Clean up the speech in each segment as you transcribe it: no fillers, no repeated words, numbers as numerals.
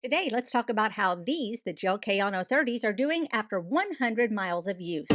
Today, let's talk about how the gel Kayano 30s, are doing after 100 miles of use.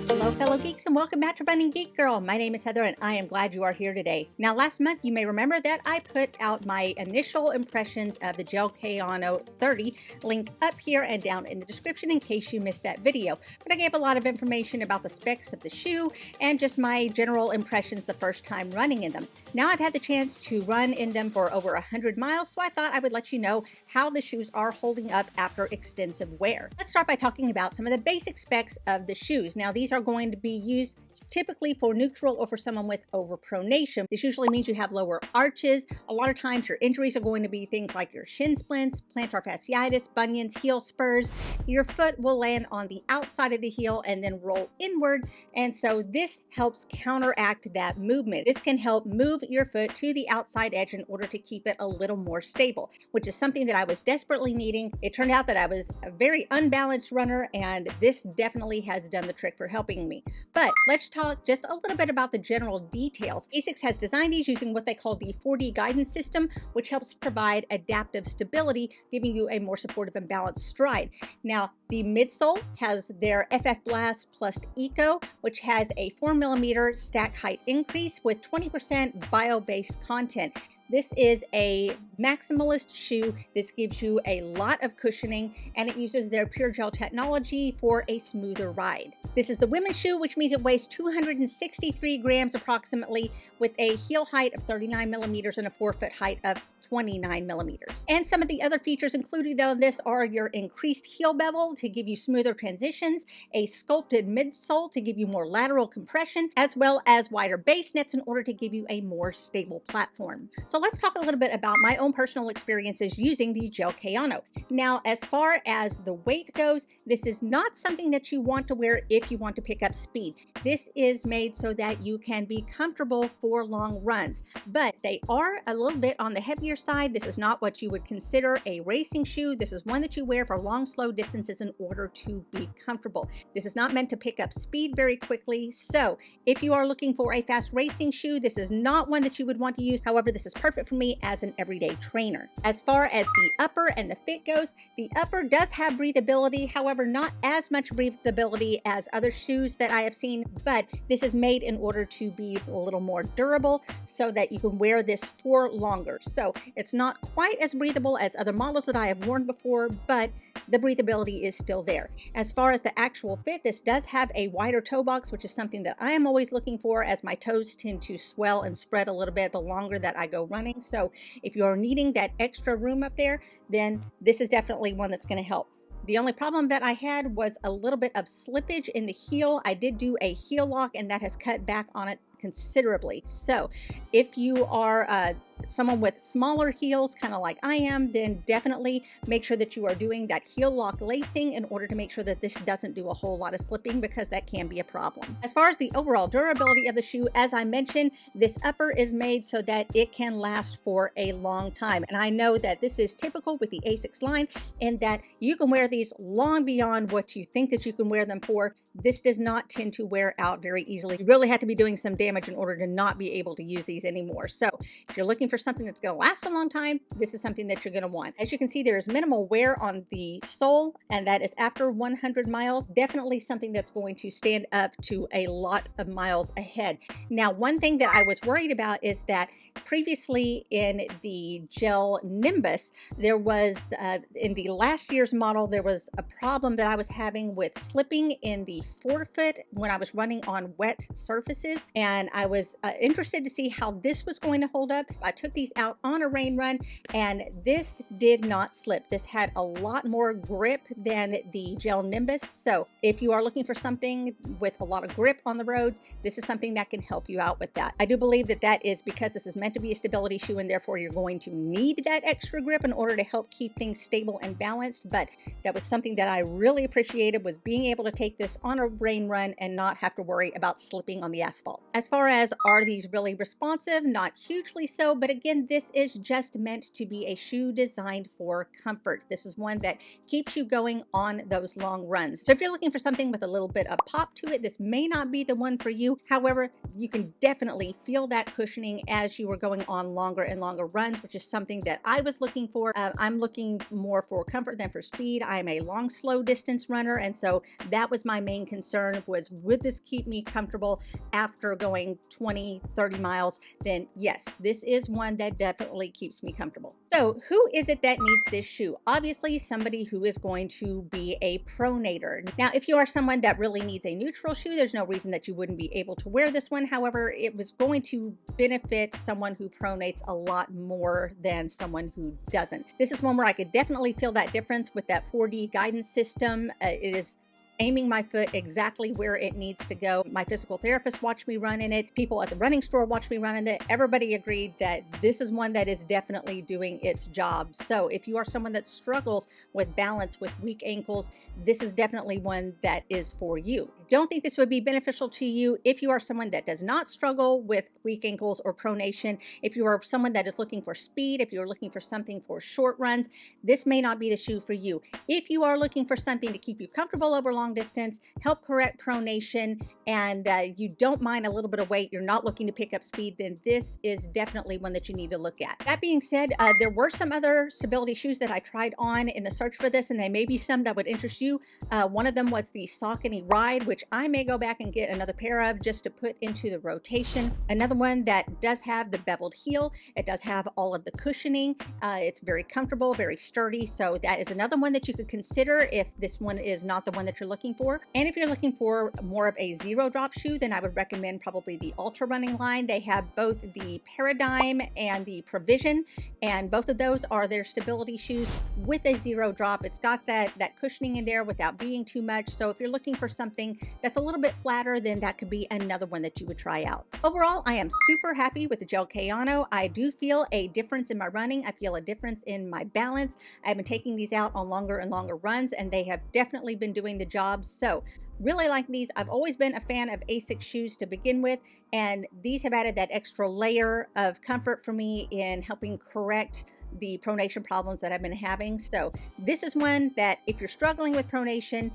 Hello, fellow geeks, and welcome back to Running Geek Girl. My name is Heather, and I am glad you are here today. Now, last month, you may remember that I put out my initial impressions of the gel Kayano 30, link up here and down in the description in case you missed that video. But I gave a lot of information about the specs of the shoe and just my general impressions the first time running in them. Now, I've had the chance to run in them for over 100 miles, so I thought I would let you know how the shoes are holding up after extensive wear. Let's start by talking about some of the basic specs of the shoes. Now, these are going to be used typically for neutral or for someone with overpronation. This usually means you have lower arches. A lot of times your injuries are going to be things like your shin splints, plantar fasciitis, bunions, heel spurs. Your foot will land on the outside of the heel and then roll inward. And so this helps counteract that movement. This can help move your foot to the outside edge in order to keep it a little more stable, which is something that I was desperately needing. It turned out that I was a very unbalanced runner, and this definitely has done the trick for helping me. But let's talk just a little bit about the general details. ASICS has designed these using what they call the 4D guidance system, which helps provide adaptive stability, giving you a more supportive and balanced stride. Now, the midsole has their FF Blast Plus Eco, which has a 4mm stack height increase with 20% bio-based content. This is a maximalist shoe. This gives you a lot of cushioning, and it uses their pure gel technology for a smoother ride. This is the women's shoe, which means it weighs 263 grams approximately, with a heel height of 39mm and a forefoot height of 29mm. And some of the other features included on this are your increased heel bevel to give you smoother transitions, a sculpted midsole to give you more lateral compression, as well as wider base nets in order to give you a more stable platform. So let's talk a little bit about my own personal experiences using the gel Kayano. Now, as far as the weight goes, this is not something that you want to wear if you want to pick up speed. This is made so that you can be comfortable for long runs, but they are a little bit on the heavier side. This is not what you would consider a racing shoe. This is one that you wear for long, slow distances in order to be comfortable. This is not meant to pick up speed very quickly. So if you are looking for a fast racing shoe, this is not one that you would want to use. However, this is perfect for me as an everyday trainer. As far as the upper and the fit goes, the upper does have breathability. However, not as much breathability as other shoes that I have seen, but this is made in order to be a little more durable so that you can wear this for longer. So it's not quite as breathable as other models that I have worn before, but the breathability is still there. As far as the actual fit, this does have a wider toe box, which is something that I am always looking for, as my toes tend to swell and spread a little bit the longer that I go running. So if you're needing that extra room up there, then this is definitely one that's going to help. The only problem that I had was a little bit of slippage in the heel. I did do a heel lock, and that has cut back on it considerably. So if you are someone with smaller heels, kind of like I am, then definitely make sure that you are doing that heel lock lacing in order to make sure that this doesn't do a whole lot of slipping, because that can be a problem. As far as the overall durability of the shoe, as I mentioned, this upper is made so that it can last for a long time. And I know that this is typical with the ASICS line, in that you can wear these long beyond what you think that you can wear them for. This does not tend to wear out very easily. You really have to be doing some damage in order to not be able to use these anymore. So if you're looking for something that's going to last a long time, this is something that you're going to want. As you can see, there is minimal wear on the sole, and that is after 100 miles. Definitely something that's going to stand up to a lot of miles ahead. Now, one thing that I was worried about is that previously in the gel Nimbus, there was, in the last year's model, there was a problem that I was having with slipping in the forefoot when I was running on wet surfaces, and I was interested to see how this was going to hold up. I took these out on a rain run, and this did not slip. This had a lot more grip than the gel Nimbus. So if you are looking for something with a lot of grip on the roads, this is something that can help you out with that. I do believe that that is because this is meant to be a stability shoe, and therefore you're going to need that extra grip in order to help keep things stable and balanced. But that was something that I really appreciated, was being able to take this on a rain run and not have to worry about slipping on the asphalt. As far as, are these really responsive? Not hugely so, but again, this is just meant to be a shoe designed for comfort. This is one that keeps you going on those long runs. So if you're looking for something with a little bit of pop to it, this may not be the one for you. However, you can definitely feel that cushioning as you are going on longer and longer runs, which is something that I was looking for. I'm looking more for comfort than for speed. I'm a long, slow distance runner, and so that was my main concern, was would this keep me comfortable after going 20, 30 miles? Then yes, this is one that definitely keeps me comfortable. So who is it that needs this shoe? Obviously somebody who is going to be a pronator. Now, if you are someone that really needs a neutral shoe, there's no reason that you wouldn't be able to wear this one. However, it was going to benefit someone who pronates a lot more than someone who doesn't. This is one where I could definitely feel that difference with that 4D guidance system. It is aiming my foot exactly where it needs to go. My physical therapist watched me run in it. People at the running store watched me run in it. Everybody agreed that this is one that is definitely doing its job. So if you are someone that struggles with balance, with weak ankles, this is definitely one that is for you. Don't think this would be beneficial to you if you are someone that does not struggle with weak ankles or pronation. If you are someone that is looking for speed, if you're looking for something for short runs, this may not be the shoe for you. If you are looking for something to keep you comfortable over long distance, help correct pronation, and you don't mind a little bit of weight, you're not looking to pick up speed, then this is definitely one that you need to look at. That being said, there were some other stability shoes that I tried on in the search for this, and they may be some that would interest you. One of them was the Saucony Ride, which I may go back and get another pair of just to put into the rotation. Another one that does have the beveled heel. It does have all of the cushioning. It's very comfortable, very sturdy. So that is another one that you could consider if this one is not the one that you're looking for. And if you're looking for more of a zero drop shoe, then I would recommend probably the Ultra Running line. They have both the Paradigm and the Provision, and both of those are their stability shoes with a zero drop. It's got that cushioning in there without being too much. So if you're looking for something that's a little bit flatter, then that could be another one that you would try out. Overall, I am super happy with the gel Kayano. I do feel a difference in my running. I feel a difference in my balance. I've been taking these out on longer and longer runs, and they have definitely been doing the job. So really like these. I've always been a fan of ASICS shoes to begin with, and these have added that extra layer of comfort for me in helping correct the pronation problems that I've been having. So this is one that if you're struggling with pronation,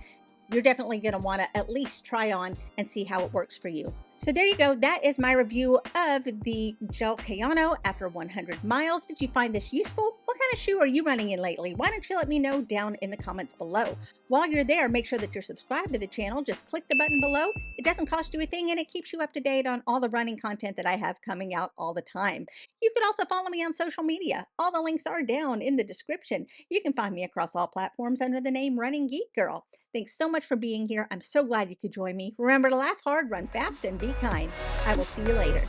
you're definitely going to want to at least try on and see how it works for you. So there you go. That is my review of the gel Kayano after 100 miles. Did you find this useful? What kind of shoe are you running in lately? Why don't you let me know down in the comments below? While you're there, make sure that you're subscribed to the channel. Just click the button below. It doesn't cost you a thing, and it keeps you up to date on all the running content that I have coming out all the time. You could also follow me on social media. All the links are down in the description. You can find me across all platforms under the name Running Geek Girl. Thanks so much for being here. I'm so glad you could join me. Remember to laugh hard, run fast, and be kind. I will see you later.